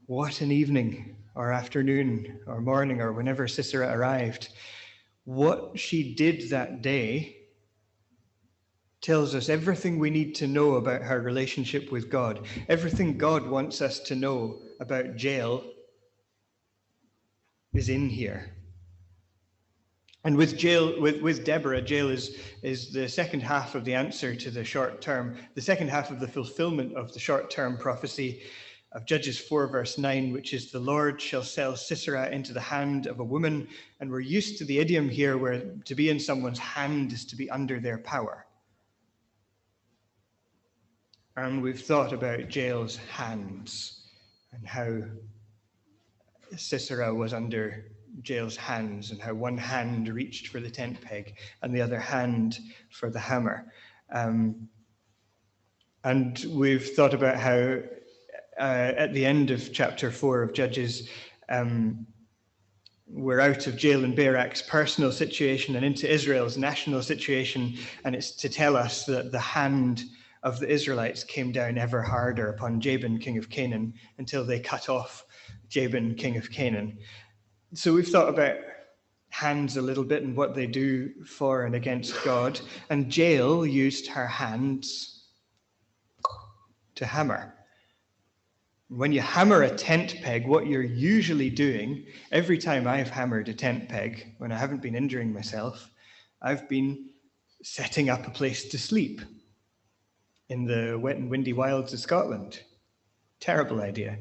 What an evening, or afternoon, or morning, or whenever Sisera arrived. What she did that day tells us everything we need to know about her relationship with God. Everything God wants us to know about Jael is in here. And with Deborah, Jael is the second half of the answer to the short term, the second half of the fulfillment of the short-term prophecy of Judges 4, verse 9, which is, the Lord shall sell Sisera into the hand of a woman. And we're used to the idiom here where to be in someone's hand is to be under their power. And we've thought about Jael's hands and how Sisera was under Jael's hands and how one hand reached for the tent peg and the other hand for the hammer. And we've thought about how at the end of chapter 4 of Judges, we're out of Jael and Barak's personal situation and into Israel's national situation, and it's to tell us that the hand of the Israelites came down ever harder upon Jabin, king of Canaan, until they cut off Jabin, king of Canaan. So we've thought about hands a little bit and what they do for and against God. And Jael used her hands to hammer. When you hammer a tent peg, what you're usually doing, every time I've hammered a tent peg, when I haven't been injuring myself, I've been setting up a place to sleep in the wet and windy wilds of Scotland. Terrible idea.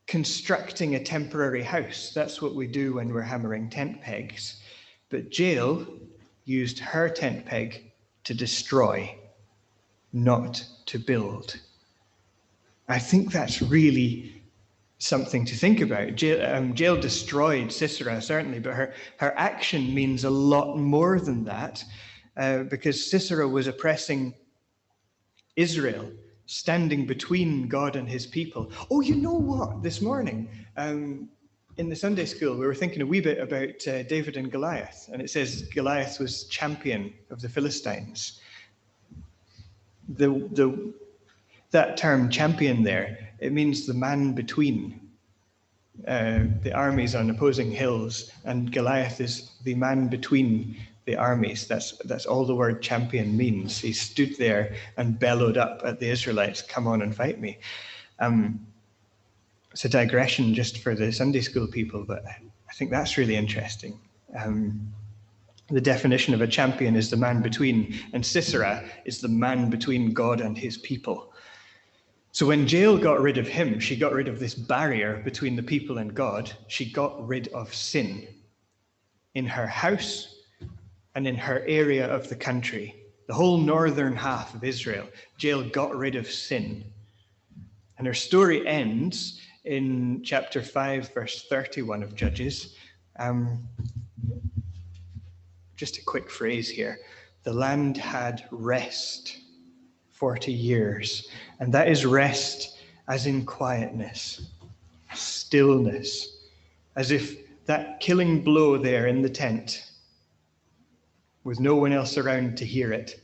Constructing a temporary house, that's what we do when we're hammering tent pegs. But Jael used her tent peg to destroy, not to build. I think that's really something to think about. Jael destroyed Sisera, certainly, but her action means a lot more than that, because Sisera was oppressing Israel, standing between God and his people. Oh, you know what? This morning, in the Sunday school, we were thinking a wee bit about David and Goliath, and it says Goliath was champion of the Philistines. That term champion there, it means the man between the armies on opposing hills, and Goliath is the man between the armies. That's all the word champion means. He stood there and bellowed up at the Israelites, "Come on and fight me." It's a digression just for the Sunday school people, but I think that's really interesting. The definition of a champion is the man between, and Sisera is the man between God and his people. So when Jael got rid of him, she got rid of this barrier between the people and God. She got rid of sin in her house and in her area of the country. The whole northern half of Israel, Jael got rid of sin. And her story ends in chapter 5, verse 31 of Judges. Just a quick phrase here. The land had rest 40 years. And that is rest as in quietness, stillness, as if that killing blow there in the tent, with no one else around to hear it,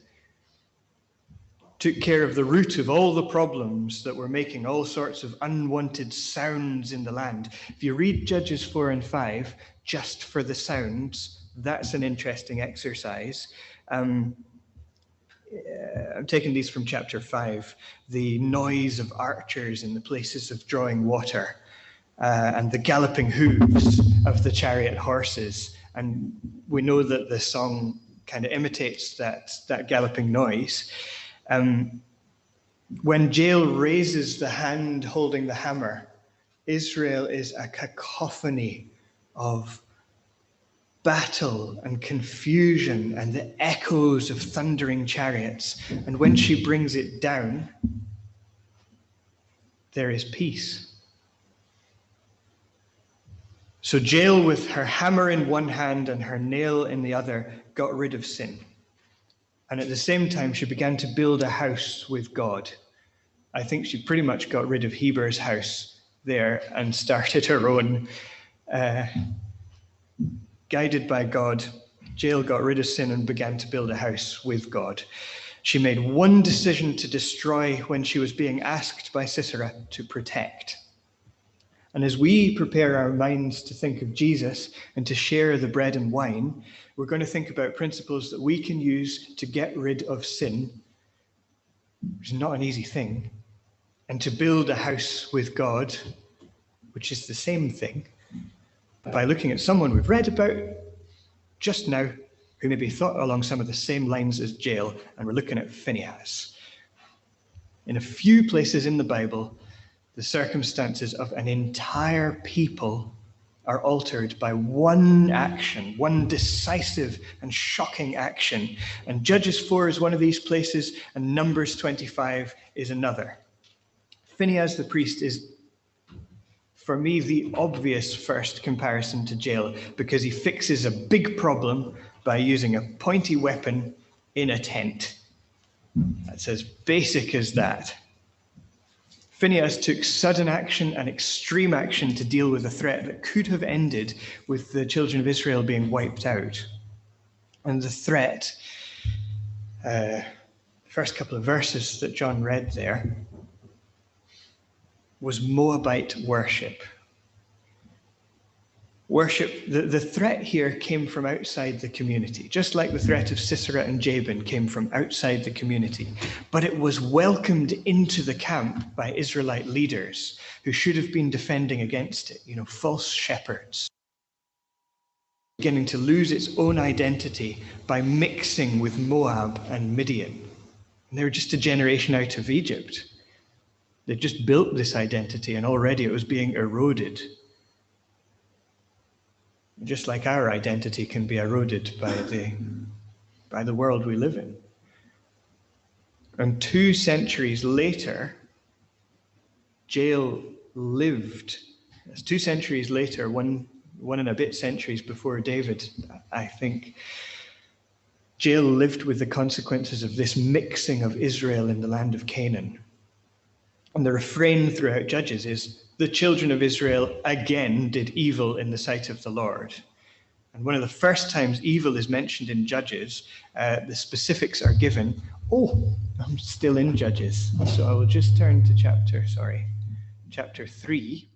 took care of the root of all the problems that were making all sorts of unwanted sounds in the land. If you read Judges 4 and 5, just for the sounds, that's an interesting exercise. I'm taking these from chapter 5. The noise of archers in the places of drawing water, and the galloping hooves of the chariot horses. And we know that the song kind of imitates that galloping noise. When Jael raises the hand holding the hammer, Israel is a cacophony of battle and confusion and the echoes of thundering chariots. And when she brings it down, there is peace. So Jael, with her hammer in one hand and her nail in the other, got rid of sin. And at the same time, she began to build a house with God. I think she pretty much got rid of Heber's house there and started her own. Guided by God, Jael got rid of sin and began to build a house with God. She made one decision to destroy when she was being asked by Sisera to protect. And as we prepare our minds to think of Jesus and to share the bread and wine, we're going to think about principles that we can use to get rid of sin, which is not an easy thing, and to build a house with God, which is the same thing, by looking at someone we've read about just now who maybe thought along some of the same lines as Jael, and we're looking at Phinehas. In a few places in the Bible, the circumstances of an entire people are altered by one action, one decisive and shocking action. And Judges 4 is one of these places, and Numbers 25 is another. Phinehas the priest is, for me, the obvious first comparison to Jael, because he fixes a big problem by using a pointy weapon in a tent. That's as basic as that. Phinehas took sudden action and extreme action to deal with a threat that could have ended with the children of Israel being wiped out. And the threat, first couple of verses that John read there, was Moabite worship. Worship, the threat here came from outside the community, just like the threat of Sisera and Jabin came from outside the community. But it was welcomed into the camp by Israelite leaders who should have been defending against it, false shepherds. Beginning to lose its own identity by mixing with Moab and Midian. And they were just a generation out of Egypt. They just built this identity, and already it was being eroded. Just like our identity can be eroded by the world we live in. And 2 centuries later, Jael lived. That's 2 centuries later, one and a bit centuries before David, I think. Jael lived with the consequences of this mixing of Israel in the land of Canaan. And the refrain throughout Judges is, the children of Israel again did evil in the sight of the Lord. And one of the first times evil is mentioned in Judges, the specifics are given. Oh, I'm still in Judges. So I will just turn to chapter 3,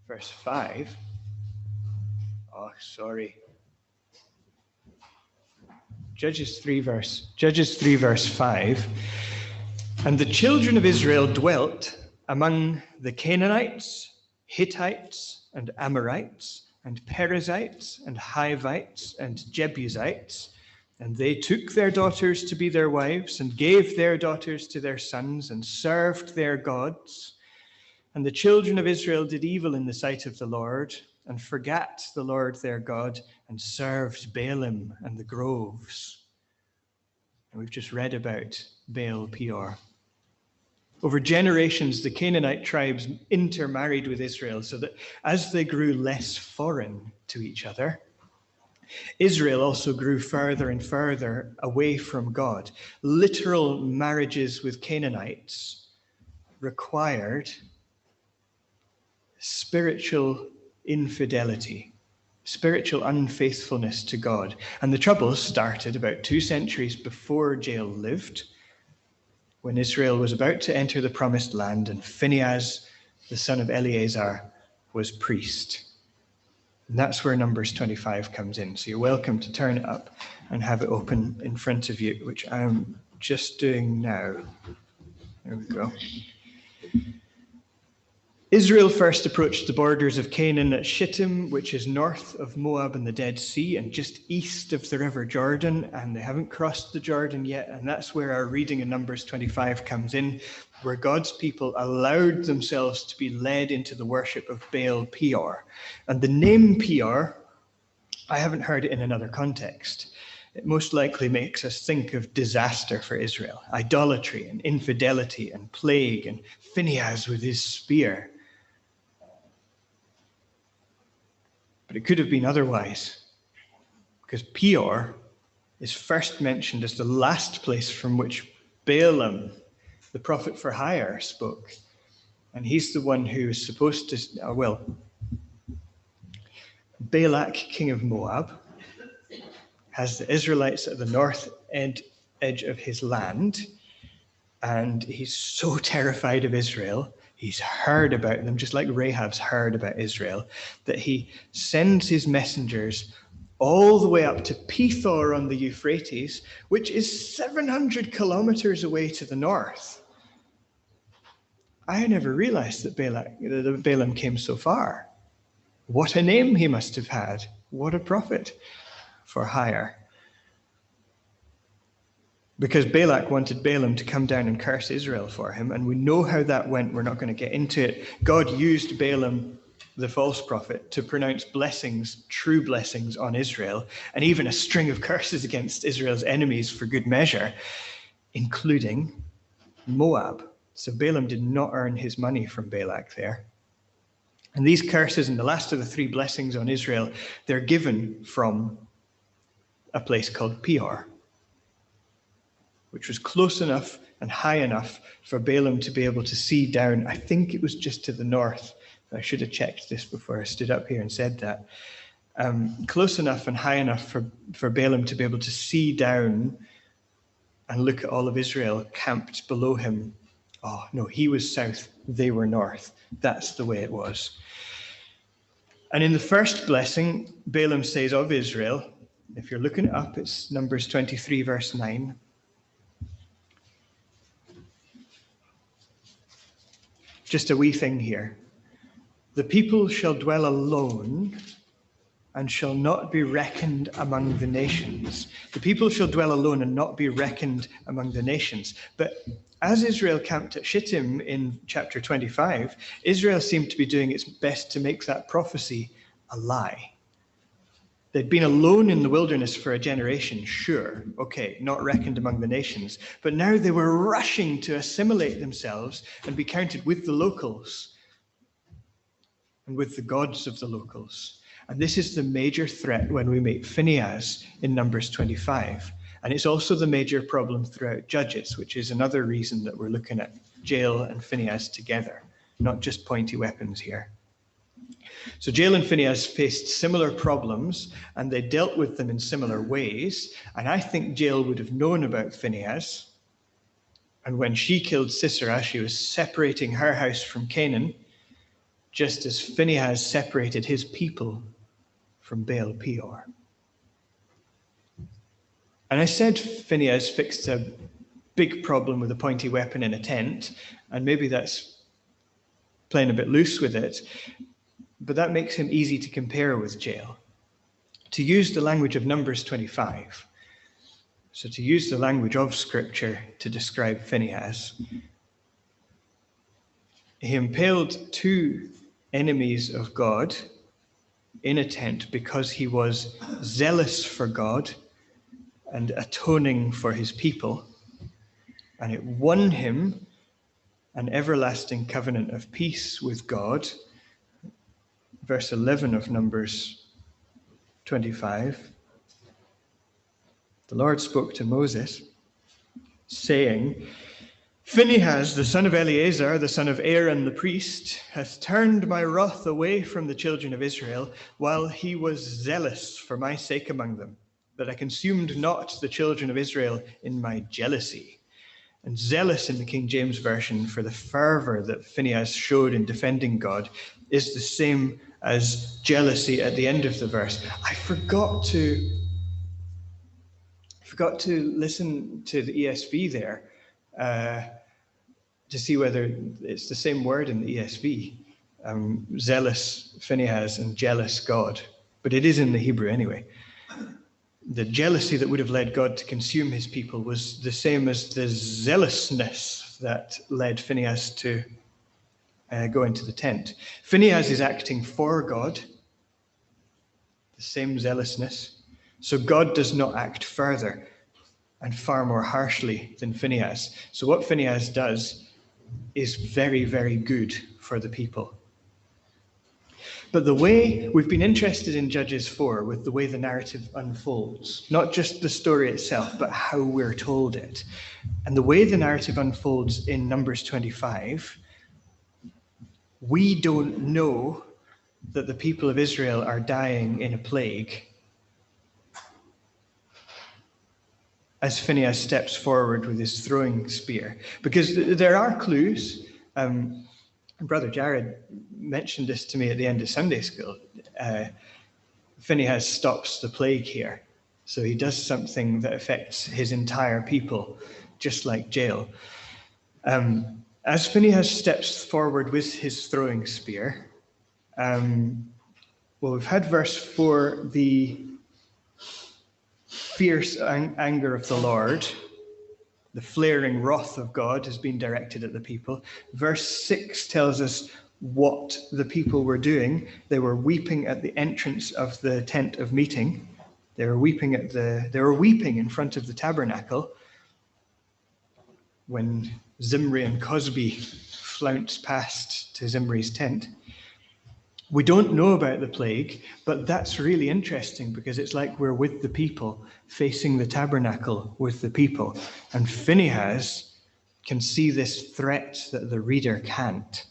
verse 5. Oh, sorry. Judges 3, verse 5. And the children of Israel dwelt among the Canaanites, Hittites, and Amorites, and Perizzites, and Hivites, and Jebusites, and they took their daughters to be their wives, and gave their daughters to their sons, and served their gods. And the children of Israel did evil in the sight of the Lord, and forgat the Lord their God, and served Baalim and the groves. And we've just read about Baal Peor. Over generations, the Canaanite tribes intermarried with Israel so that as they grew less foreign to each other, Israel also grew further and further away from God. Literal marriages with Canaanites required spiritual infidelity, spiritual unfaithfulness to God. And the troubles started about 2 centuries before Jael lived, when Israel was about to enter the promised land, and Phinehas, the son of Eleazar, was priest. And that's where Numbers 25 comes in. So you're welcome to turn it up and have it open in front of you, which I'm just doing now. There we go. Israel first approached the borders of Canaan at Shittim, which is north of Moab and the Dead Sea and just east of the River Jordan, and they haven't crossed the Jordan yet, and that's where our reading in Numbers 25 comes in, where God's people allowed themselves to be led into the worship of Baal Peor. And the name Peor, I haven't heard it in another context. It most likely makes us think of disaster for Israel, idolatry and infidelity and plague and Phinehas with his spear. But it could have been otherwise, because Peor is first mentioned as the last place from which Balaam, the prophet for hire, spoke. And he's the one who is supposed to, Balak, king of Moab, has the Israelites at the north end edge of his land, and he's so terrified of Israel. He's heard about them, just like Rahab's heard about Israel, that he sends his messengers all the way up to Pethor on the Euphrates, which is 700 kilometers away to the north. I never realized that Balaam came so far. What a name he must have had. What a prophet for hire. Because Balak wanted Balaam to come down and curse Israel for him, and we know how that went. We're not going to get into it. God used Balaam, the false prophet, to pronounce blessings, true blessings on Israel, and even a string of curses against Israel's enemies for good measure, including Moab. So Balaam did not earn his money from Balak there. And these curses and the last of the three blessings on Israel, they're given from a place called Peor, which was close enough and high enough for Balaam to be able to see down. I think it was just to the north. I should have checked this before I stood up here and said that. Close enough and high enough for Balaam to be able to see down and look at all of Israel camped below him. Oh, no, he was south, they were north. That's the way it was. And in the first blessing, Balaam says of Israel, if you're looking it up, it's Numbers 23, verse 9. Just a wee thing here. The people shall dwell alone and shall not be reckoned among the nations. The people shall dwell alone and not be reckoned among the nations. But as Israel camped at Shittim in chapter 25, Israel seemed to be doing its best to make that prophecy a lie. They'd been alone in the wilderness for a generation, sure, okay, not reckoned among the nations. But now they were rushing to assimilate themselves and be counted with the locals and with the gods of the locals. And this is the major threat when we meet Phinehas in Numbers 25. And it's also the major problem throughout Judges, which is another reason that we're looking at Jael and Phinehas together, not just pointy weapons here. So Jael and Phinehas faced similar problems, and they dealt with them in similar ways. And I think Jael would have known about Phinehas. And when she killed Sisera, she was separating her house from Canaan, just as Phinehas separated his people from Baal Peor. And I said Phinehas fixed a big problem with a pointy weapon in a tent, and maybe that's playing a bit loose with it, but that makes him easy to compare with Jael. To use the language of Numbers 25, so to use the language of Scripture to describe Phinehas, he impaled two enemies of God in a tent because he was zealous for God and atoning for his people, and it won him an everlasting covenant of peace with God. Verse 11 of Numbers 25. The Lord spoke to Moses, saying, Phinehas, the son of Eleazar, the son of Aaron the priest, hath turned my wrath away from the children of Israel, while he was zealous for my sake among them, that I consumed not the children of Israel in my jealousy. And zealous in the King James Version for the fervor that Phinehas showed in defending God is the same as jealousy at the end of the verse. I forgot to listen to the ESV there to see whether it's the same word in the ESV. Zealous Phinehas and jealous God. But it is in the Hebrew anyway. The jealousy that would have led God to consume his people was the same as the zealousness that led Phinehas to go into the tent. Phinehas is acting for God, the same zealousness. So God does not act further and far more harshly than Phinehas. So what Phinehas does is very, very good for the people. But the way we've been interested in Judges 4 with the way the narrative unfolds, not just the story itself, but how we're told it. And the way the narrative unfolds in Numbers 25, we don't know that the people of Israel are dying in a plague. as Phinehas steps forward with his throwing spear. Because there are clues. Brother Jared mentioned this to me at the end of Sunday school. Phinehas stops the plague here. So he does something that affects his entire people, just like Jael. As Phinehas steps forward with his throwing spear, we've had verse 4, the fierce anger of the Lord, the flaring wrath of God has been directed at the people. Verse 6 tells us what the people were doing. They were weeping at the entrance of the tent of meeting. They were weeping in front of the tabernacle when Zimri and Cosby flounced past to Zimri's tent. We don't know about the plague, but that's really interesting because it's like we're with the people, facing the tabernacle with the people. And Phinehas can see this threat that the reader can't.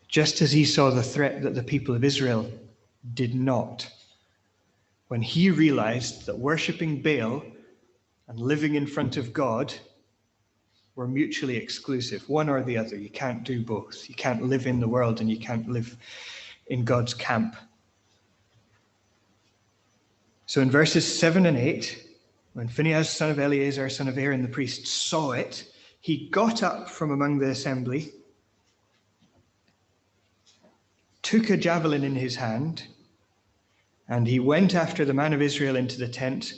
Just as he saw the threat that the people of Israel did not. When he realized that worshipping Baal and living in front of God were mutually exclusive, one or the other. You can't do both. You can't live in the world and you can't live in God's camp. So in verses 7 and 8, when Phinehas, son of Eleazar, son of Aaron the priest, saw it, he got up from among the assembly, took a javelin in his hand, and he went after the man of Israel into the tent.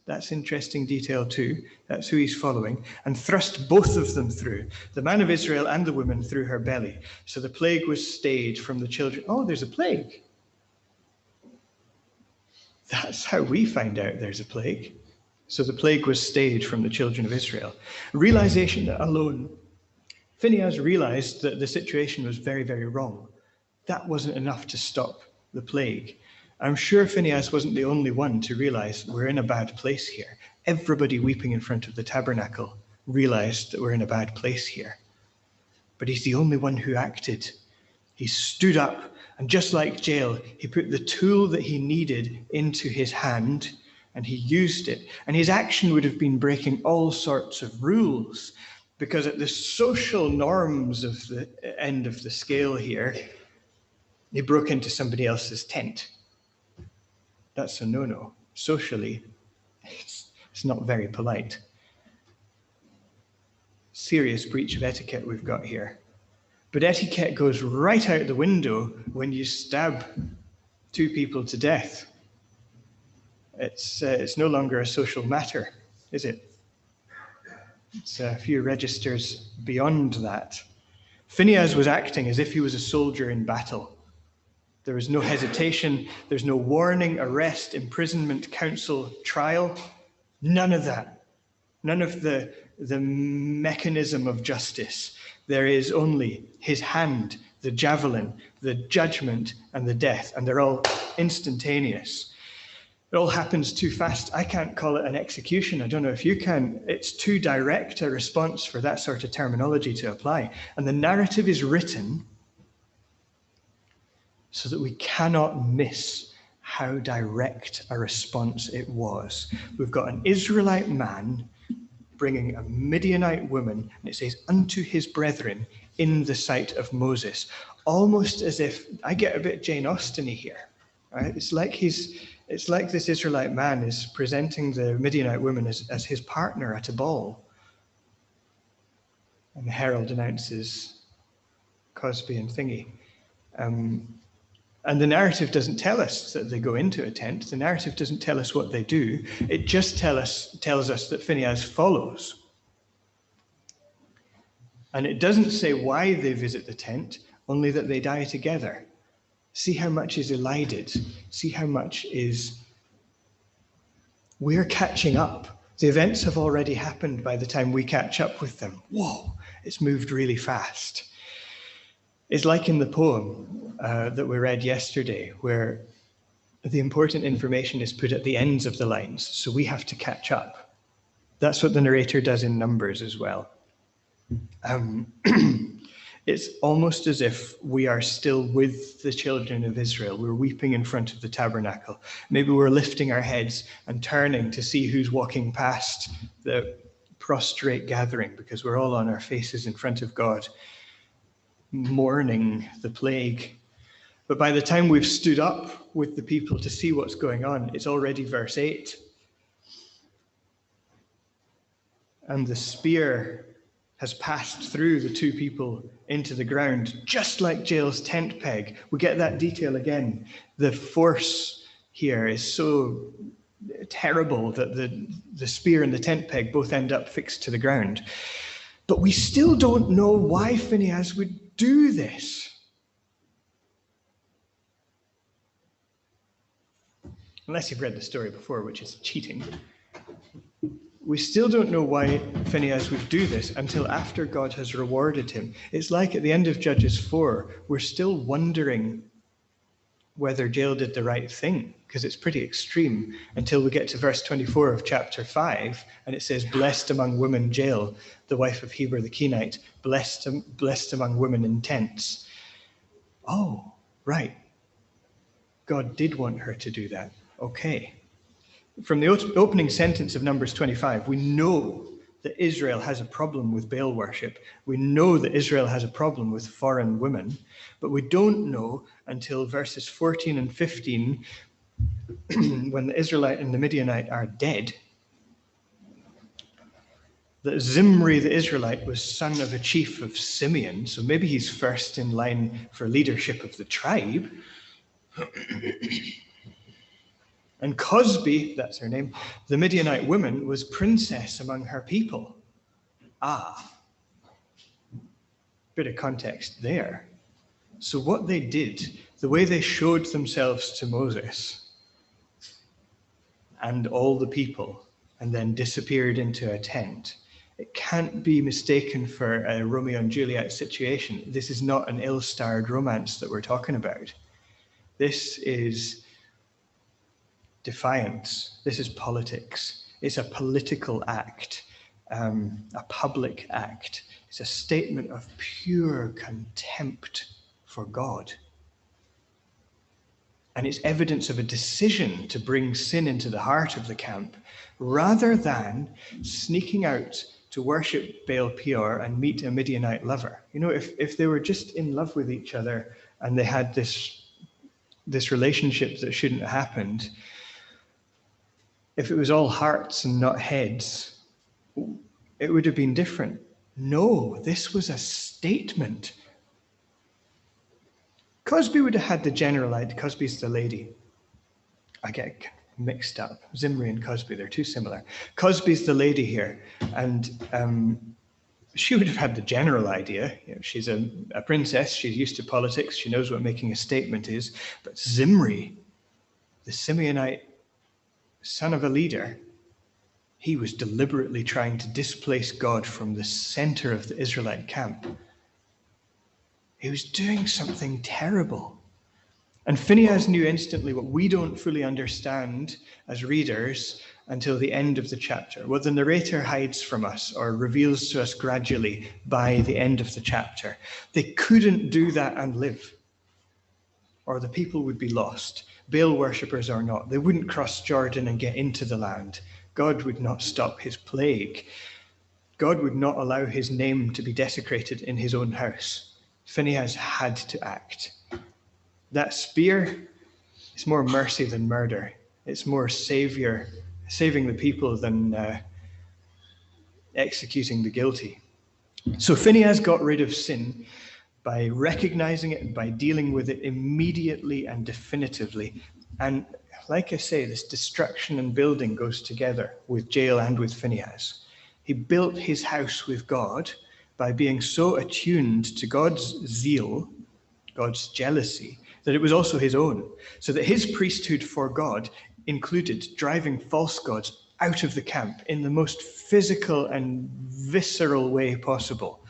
That's interesting detail too. That's who he's following. And thrust both of them through, the man of Israel and the woman, through her belly. So the plague was stayed from the children. Oh, there's a plague. That's how we find out there's a plague. So the plague was stayed from the children of Israel. Realization alone. Phinehas realized that the situation was very, very wrong. That wasn't enough to stop the plague. I'm sure Phinehas wasn't the only one to realize we're in a bad place here. Everybody weeping in front of the tabernacle realized that we're in a bad place here. But he's the only one who acted. He stood up, and just like Jael, he put the tool that he needed into his hand, and he used it. And his action would have been breaking all sorts of rules, because at the social norms of the end of the scale here, he broke into somebody else's tent. That's a no-no. Socially, it's not very polite. Serious breach of etiquette we've got here. But etiquette goes right out the window when you stab two people to death. It's no longer a social matter, is it? It's a few registers beyond that. Phinehas was acting as if he was a soldier in battle. There was no hesitation. There's no warning, arrest, imprisonment, counsel, trial. None of that. None of the mechanism of justice. There is only his hand, the javelin, the judgment, and the death. And they're all instantaneous. It all happens too fast. I can't call it an execution. I don't know if you can. It's too direct a response for that sort of terminology to apply. And the narrative is written so that we cannot miss how direct a response it was. We've got an Israelite man bringing a Midianite woman, and it says, unto his brethren in the sight of Moses. Almost as if, I get a bit Jane Austen-y here, right? It's like this Israelite man is presenting the Midianite woman as his partner at a ball. And the herald announces Cosby and Thingy. And the narrative doesn't tell us that they go into a tent. The narrative doesn't tell us what they do. It just tells us that Phinehas follows. And it doesn't say why they visit the tent, only that they die together. See how much is elided. See how much is... We're catching up. The events have already happened by the time we catch up with them. Whoa, it's moved really fast. It's like in the poem that we read yesterday, where the important information is put at the ends of the lines, so we have to catch up. That's what the narrator does in Numbers as well. It's almost as if we are still with the children of Israel. We're weeping in front of the tabernacle. Maybe we're lifting our heads and turning to see who's walking past the prostrate gathering, because we're all on our faces in front of God, mourning the plague. But by the time we've stood up with the people to see what's going on, it's already verse 8. And the spear has passed through the two people into the ground, just like Jael's tent peg. We get that detail again. The force here is so terrible that the spear and the tent peg both end up fixed to the ground. But we still don't know why Phinehas would do this. Unless you've read the story before, which is cheating. We still don't know why Phinehas would do this until after God has rewarded him. It's like at the end of Judges 4, we're still wondering whether Jael did the right thing, because it's pretty extreme, until we get to verse 24 of chapter 5, and it says, "Blessed among women Jael, the wife of Heber the Kenite, blessed among women in tents." Oh, right. God did want her to do that. Okay. From the opening sentence of Numbers 25, we know that Israel has a problem with Baal worship. We know that Israel has a problem with foreign women, but we don't know until verses 14 and 15, when the Israelite and the Midianite are dead, that Zimri the Israelite was son of a chief of Simeon, so maybe he's first in line for leadership of the tribe. And Cosbi, that's her name, the Midianite woman, was princess among her people. Bit of context there. So what they did, the way they showed themselves to Moses and all the people, and then disappeared into a tent, it can't be mistaken for a Romeo and Juliet situation. This is not an ill-starred romance that we're talking about. This is defiance. This is politics. It's a political act, a public act. It's a statement of pure contempt for God. And it's evidence of a decision to bring sin into the heart of the camp, rather than sneaking out to worship Baal Peor and meet a Midianite lover. You know, if they were just in love with each other and they had this relationship that shouldn't have happened, if it was all hearts and not heads, it would have been different. No, this was a statement. Cosbi would have had the general idea. Cosbi's the lady. I get mixed up. Zimri and Cosbi, they're too similar. Cosbi's the lady here, and she would have had the general idea. You know, she's a princess. She's used to politics. She knows what making a statement is. But Zimri, the Simeonite son of a leader, he was deliberately trying to displace God from the center of the Israelite camp. He was doing something terrible. And Phinehas knew instantly what we don't fully understand as readers until the end of the chapter, what the narrator hides from us or reveals to us gradually by the end of the chapter. They couldn't do that and live, or the people would be lost. Baal worshippers or not, they wouldn't cross Jordan and get into the land. God would not stop his plague. God would not allow his name to be desecrated in his own house. Phinehas had to act. That spear is more mercy than murder. It's more saving the people than executing the guilty. So Phinehas got rid of sin by recognizing it and by dealing with it immediately and definitively. And like I say, this destruction and building goes together with Jael and with Phinehas. He built his house with God by being so attuned to God's zeal, God's jealousy, that it was also his own, so that his priesthood for God included driving false gods out of the camp in the most physical and visceral way possible,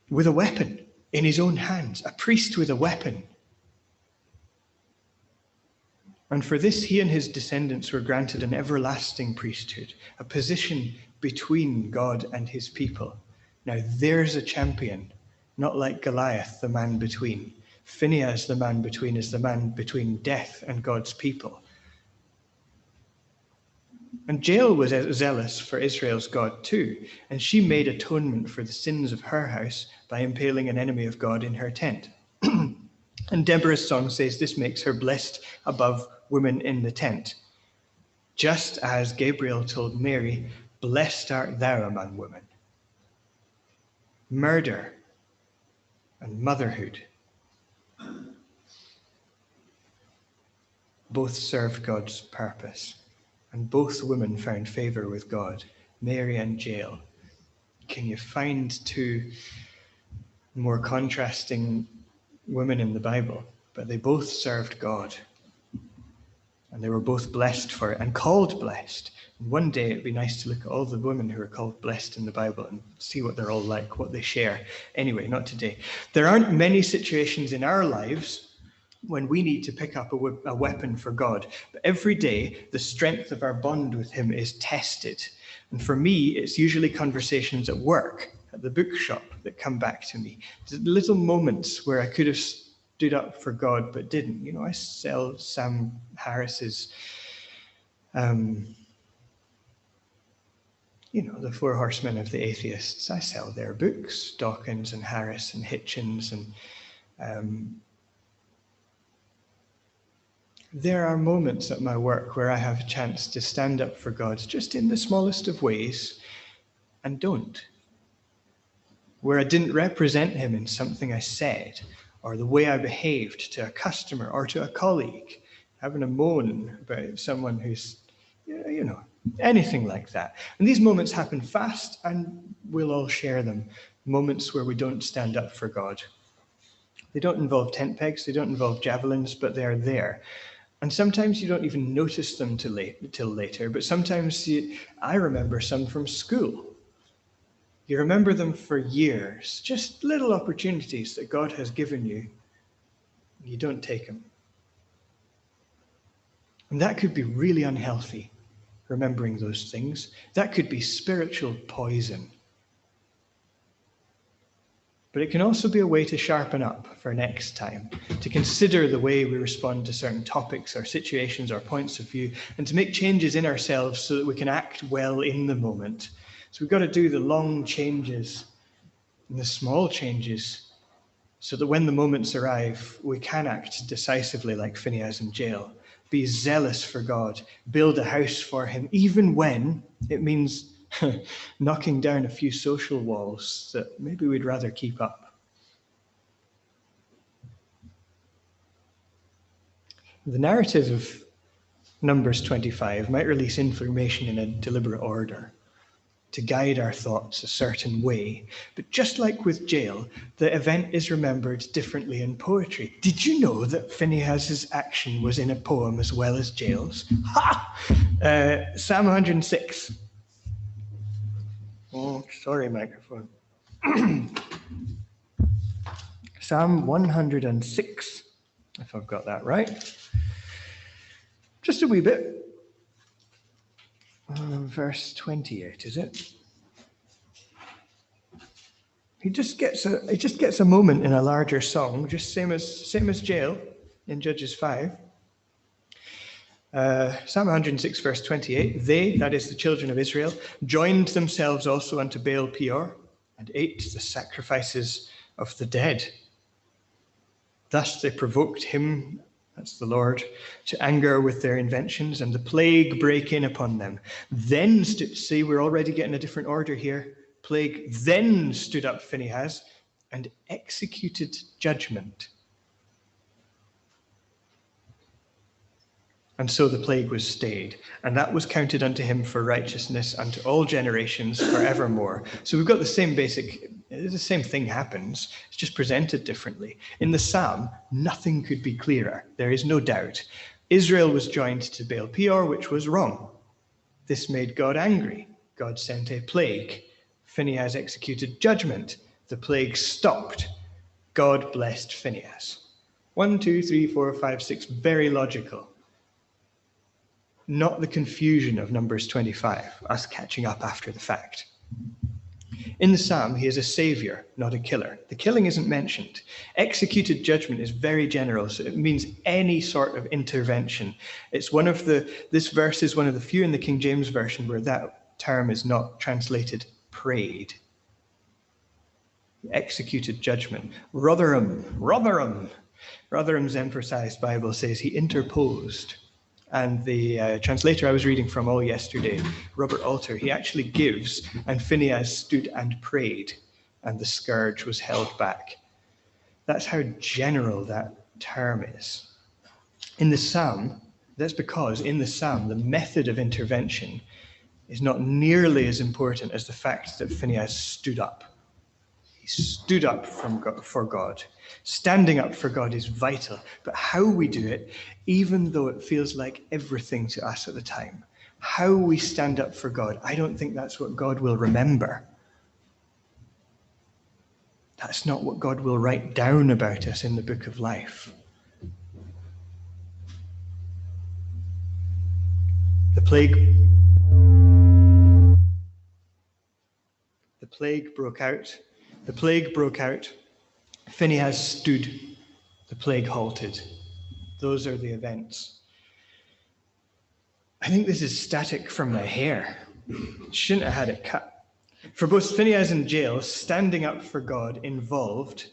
with a weapon in his own hands, a priest with a weapon. And for this, he and his descendants were granted an everlasting priesthood, a position between God and his people. Now, there's a champion. not like Goliath, the man between. Phinehas, the man between, is the man between death and God's people. And Jael was zealous for Israel's God too, and she made atonement for the sins of her house by impaling an enemy of God in her tent. And Deborah's song says this makes her blessed above women in the tent. Just as Gabriel told Mary, blessed art thou among women. Murder and motherhood both served God's purpose, and both women found favor with God, Mary and Jael. Can you find two more contrasting women in the Bible? But they both served God, and they were both blessed for it and called blessed. And one day it'd be nice to look at all the women who are called blessed in the Bible and see what they're all like, what they share. Anyway, not today. There aren't many situations in our lives when we need to pick up a weapon for God. But every day, the strength of our bond with him is tested. And for me, it's usually conversations at work, at the bookshop, that come back to me. The little moments where I could have stood up for God but didn't. You know, I sell Sam Harris's, the Four Horsemen of the Atheists. I sell their books, Dawkins and Harris and Hitchens, and there are moments at my work where I have a chance to stand up for God just in the smallest of ways and don't. Where I didn't represent him in something I said or the way I behaved to a customer or to a colleague, having a moan about someone who's, anything like that. And these moments happen fast, and we'll all share them. Moments where we don't stand up for God. They don't involve tent pegs, they don't involve javelins, but they are there. And sometimes you don't even notice them till later, but sometimes I remember some from school. You remember them for years, just little opportunities that God has given you. You don't take them. And that could be really unhealthy, remembering those things. That could be spiritual poison. But it can also be a way to sharpen up for next time, to consider the way we respond to certain topics or situations or points of view, and to make changes in ourselves so that we can act well in the moment. So we've got to do the long changes and the small changes so that when the moments arrive, we can act decisively like Phinehas and Jael, be zealous for God, build a house for him, even when it means knocking down a few social walls that maybe we'd rather keep up. The narrative of Numbers 25 might release information in a deliberate order to guide our thoughts a certain way. But just like with Jael, the event is remembered differently in poetry. Did you know that Phinehas's action was in a poem as well as Jael's? Ha! Psalm 106. Oh, sorry, microphone. Psalm 106, if I've got that right. Just a wee bit. Verse 28, is it? He just gets a moment in a larger song, just same as Jael in Judges 5. Psalm 106, verse 28. They, that is the children of Israel, joined themselves also unto Baal Peor and ate the sacrifices of the dead. Thus they provoked him, that's the Lord, to anger with their inventions, and the plague brake in upon them. Then, see, we're already getting a different order here. Plague. Then stood up Phinehas and executed judgment. And so the plague was stayed, and that was counted unto him for righteousness unto all generations forevermore. So we've got the same thing happens, it's just presented differently. In the psalm, nothing could be clearer. There is no doubt. Israel was joined to Baal Peor, which was wrong. This made God angry. God sent a plague. Phinehas executed judgment. The plague stopped. God blessed Phinehas. 1, 2, 3, 4, 5, 6, very logical. Not the confusion of Numbers 25, us catching up after the fact. In the psalm, he is a savior, not a killer. The killing isn't mentioned. Executed judgment is very general, so it means any sort of intervention. This verse is one of the few in the King James Version where that term is not translated prayed. Executed judgment. Rotherham's emphasized Bible says he interposed. And the translator I was reading from all yesterday, Robert Alter, he actually gives, and Phinehas stood and prayed, and the scourge was held back. That's how general that term is. In the psalm, that's because in the psalm, the method of intervention is not nearly as important as the fact that Phinehas stood up. He stood up for God. Standing up for God is vital, but how we do it, even though it feels like everything to us at the time, how we stand up for God, I don't think that's what God will remember. That's not what God will write down about us in the book of life. The plague broke out. The plague broke out. Phinehas stood. The plague halted. Those are the events. I think this is static from my hair. Shouldn't have had it cut. For both Phinehas and Jael, standing up for God involved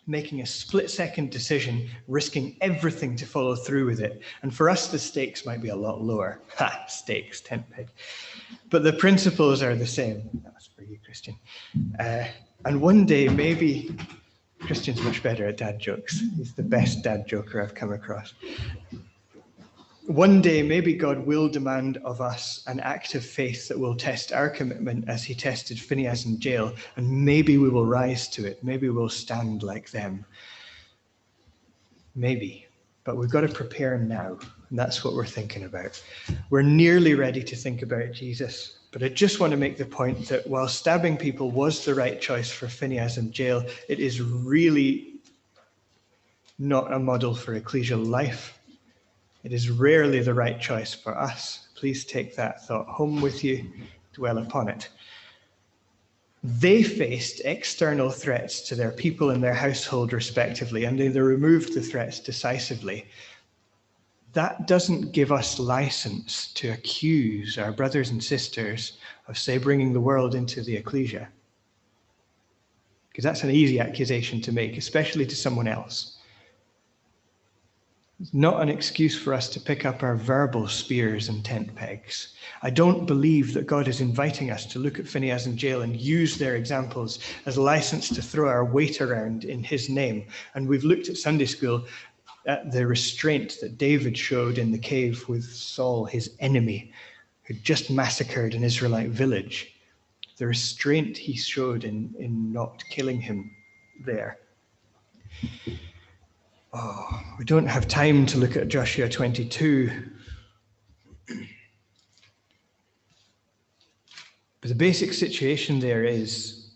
making a split-second decision, risking everything to follow through with it. And for us, the stakes might be a lot lower. Ha, stakes, tent peg. But the principles are the same. That's for you, Christian. And one day, maybe Christian's much better at dad jokes. He's the best dad joker I've come across. One day, maybe God will demand of us an act of faith that will test our commitment as he tested Phinehas and Jael, and maybe we will rise to it. Maybe we'll stand like them. Maybe. But we've got to prepare now, and that's what we're thinking about. We're nearly ready to think about Jesus, but I just want to make the point that while stabbing people was the right choice for Phinehas and Jael, it is really not a model for ecclesial life. It is rarely the right choice for us. Please take that thought home with you, dwell upon it. They faced external threats to their people and their household respectively, and they removed the threats decisively. That doesn't give us license to accuse our brothers and sisters of, say, bringing the world into the ecclesia. Because that's an easy accusation to make, especially to someone else. It's not an excuse for us to pick up our verbal spears and tent pegs. I don't believe that God is inviting us to look at Phinehas and Jael and use their examples as license to throw our weight around in his name. And we've looked at Sunday school at the restraint that David showed in the cave with Saul, his enemy, who just massacred an Israelite village. The restraint he showed in not killing him there. Oh, we don't have time to look at Joshua 22. But the basic situation there is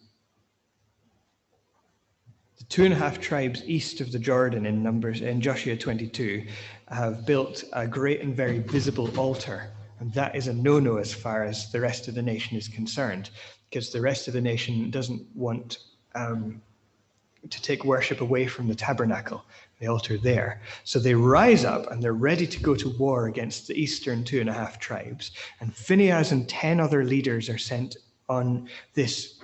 the 2.5 tribes east of the Jordan in Joshua 22 have built a great and very visible altar. And that is a no-no as far as the rest of the nation is concerned, because the rest of the nation doesn't want to take worship away from the tabernacle, the altar there. So they rise up and they're ready to go to war against the eastern 2.5 tribes. And Phinehas and 10 other leaders are sent on this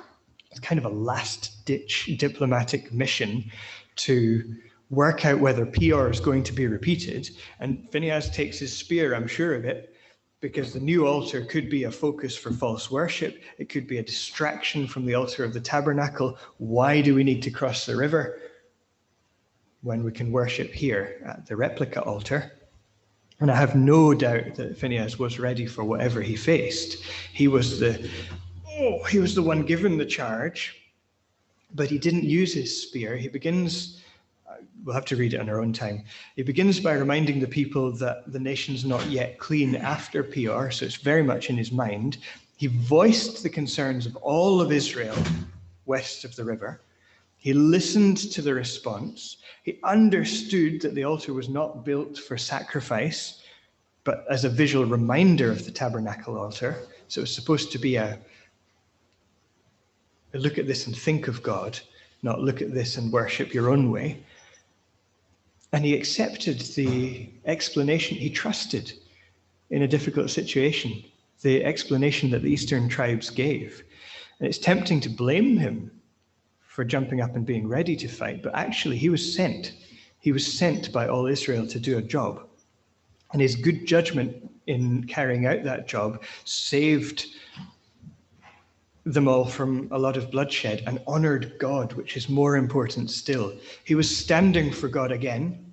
kind of a last-ditch diplomatic mission to work out whether PR is going to be repeated. And Phinehas takes his spear, I'm sure of it, because the new altar could be a focus for false worship. It could be a distraction from the altar of the tabernacle. Why do we need to cross the river when we can worship here at the replica altar? And I have no doubt that Phinehas was ready for whatever he faced. He was the one given the charge, but he didn't use his spear. He begins, we'll have to read it on our own time. He begins by reminding the people that the nation's not yet clean after PR, so it's very much in his mind. He voiced the concerns of all of Israel west of the river. He listened to the response. He understood that the altar was not built for sacrifice, but as a visual reminder of the tabernacle altar. So it was supposed to be a Look at this and think of God, not look at this and worship your own way. And he accepted the explanation. He trusted in a difficult situation, the explanation that the eastern tribes gave. And it's tempting to blame him for jumping up and being ready to fight, but actually he was sent. He was sent by all Israel to do a job. And his good judgment in carrying out that job saved them all from a lot of bloodshed and honored God, which is more important still. He was standing for God again.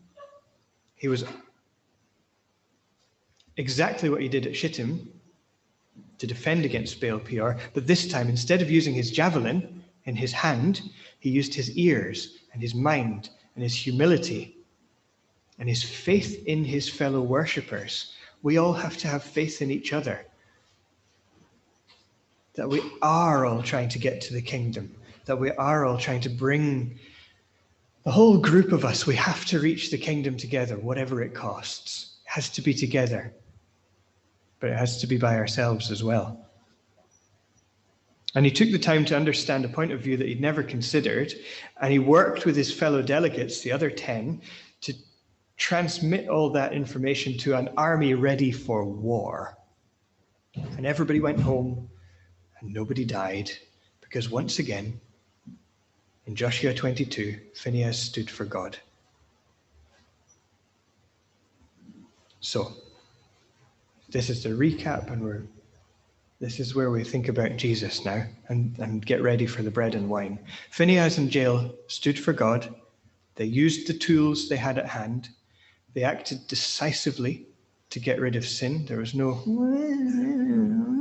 He was exactly what he did at Shittim to defend against Baal Peor, but this time, instead of using his javelin in his hand, he used his ears and his mind and his humility and his faith in his fellow worshippers. We all have to have faith in each other, that we are all trying to get to the kingdom, that we are all trying to bring the whole group of us. We have to reach the kingdom together, whatever it costs. It has to be together, but it has to be by ourselves as well. And he took the time to understand a point of view that he'd never considered, and he worked with his fellow delegates, the other 10, to transmit all that information to an army ready for war. And everybody went home, and nobody died, because once again, in Joshua 22, Phinehas stood for God. So, this is the recap, and this is where we think about Jesus now and get ready for the bread and wine. Phinehas and Jael stood for God. They used the tools they had at hand. They acted decisively to get rid of sin. There was no,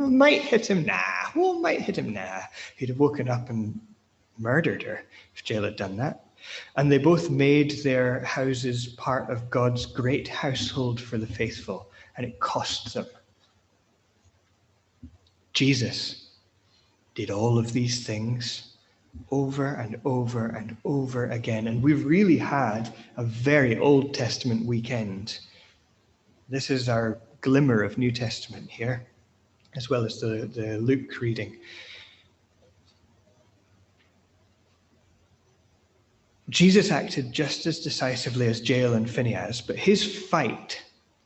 might hit him, nah, might hit him, nah. He'd have woken up and murdered her if Jael had done that. And they both made their houses part of God's great household for the faithful, and it cost them. Jesus did all of these things over and over and over again. And we've really had a very Old Testament weekend. This is our glimmer of New Testament here, as well as the Luke reading. Jesus acted just as decisively as Jael and Phinehas, but his fight,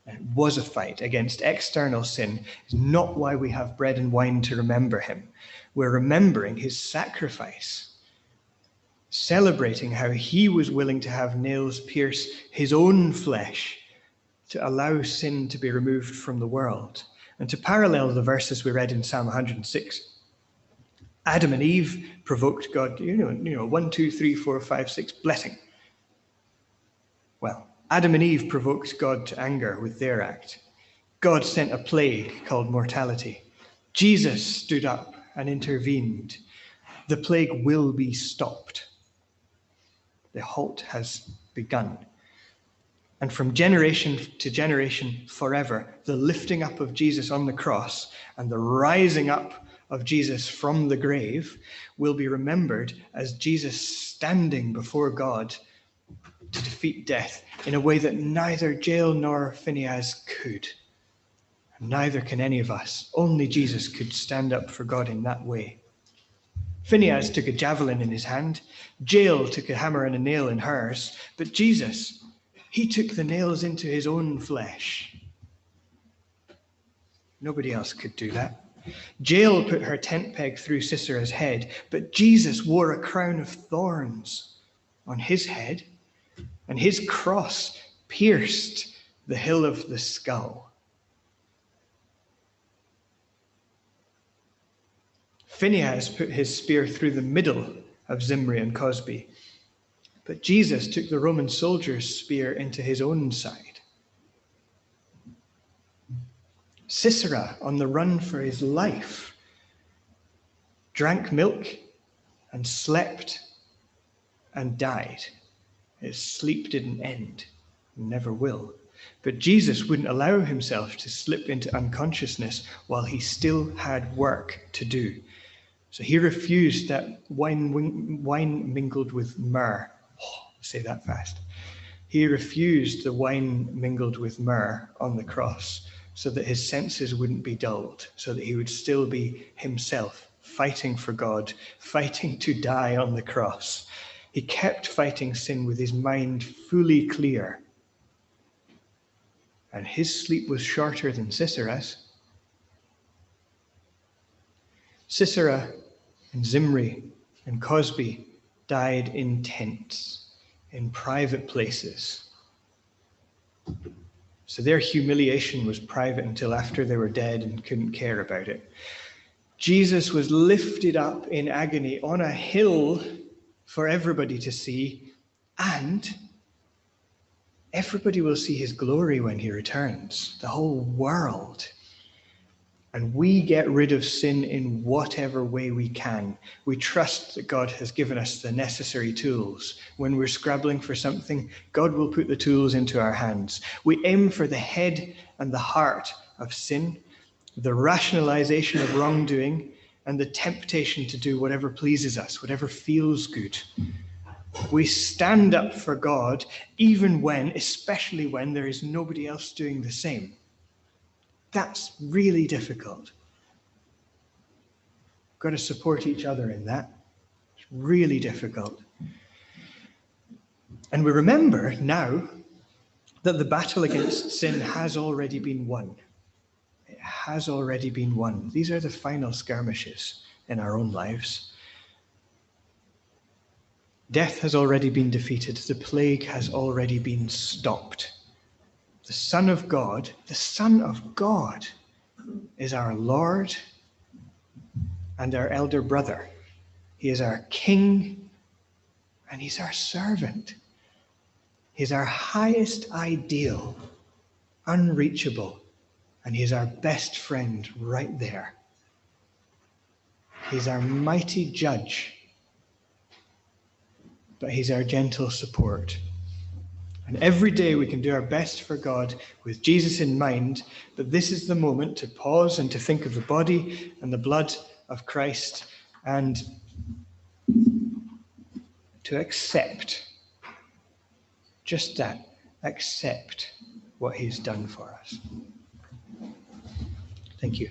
it was a fight against external sin, is not why we have bread and wine to remember him. We're remembering his sacrifice, celebrating how he was willing to have nails pierce his own flesh to allow sin to be removed from the world. And to parallel the verses we read in Psalm 106, Adam and Eve provoked God, 1, 2, 3, 4, 5, 6, blessing. Well, Adam and Eve provoked God to anger with their act. God sent a plague called mortality. Jesus stood up and intervened. The plague will be stopped. The halt has begun. And from generation to generation forever, the lifting up of Jesus on the cross and the rising up of Jesus from the grave will be remembered as Jesus standing before God to defeat death in a way that neither Jael nor Phinehas could. And neither can any of us. Only Jesus could stand up for God in that way. Phinehas took a javelin in his hand. Jael took a hammer and a nail in hers. But Jesus, he took the nails into his own flesh. Nobody else could do that. Jael put her tent peg through Sisera's head, but Jesus wore a crown of thorns on his head, and his cross pierced the hill of the skull. Phinehas put his spear through the middle of Zimri and Cosby, but Jesus took the Roman soldier's spear into his own side. Sisera, on the run for his life, drank milk and slept and died. His sleep didn't end, never will. But Jesus wouldn't allow himself to slip into unconsciousness while he still had work to do. So he refused that wine mingled with myrrh. Oh, say that fast. He refused the wine mingled with myrrh on the cross so that his senses wouldn't be dulled, so that he would still be himself fighting for God, fighting to die on the cross. He kept fighting sin with his mind fully clear. And his sleep was shorter than Sisera's. Sisera and Zimri and Cosby died in tents, in private places. So their humiliation was private until after they were dead and couldn't care about it. Jesus was lifted up in agony on a hill for everybody to see, and everybody will see his glory when he returns, the whole world. And we get rid of sin in whatever way we can. We trust that God has given us the necessary tools. When we're scrabbling for something, God will put the tools into our hands. We aim for the head and the heart of sin, the rationalization of wrongdoing, and the temptation to do whatever pleases us, whatever feels good. We stand up for God even when, especially when, there is nobody else doing the same. That's really difficult. We've got to support each other in that. It's really difficult. And we remember now that the battle against sin has already been won. It has already been won. These are the final skirmishes in our own lives. Death has already been defeated. The plague has already been stopped. The Son of God is our Lord and our elder brother. He is our King and he's our servant. He's our highest ideal, unreachable, and he's our best friend right there. He's our mighty judge, but he's our gentle support. And every day we can do our best for God with Jesus in mind, that this is the moment to pause and to think of the body and the blood of Christ and to accept, just that, accept what he's done for us. Thank you.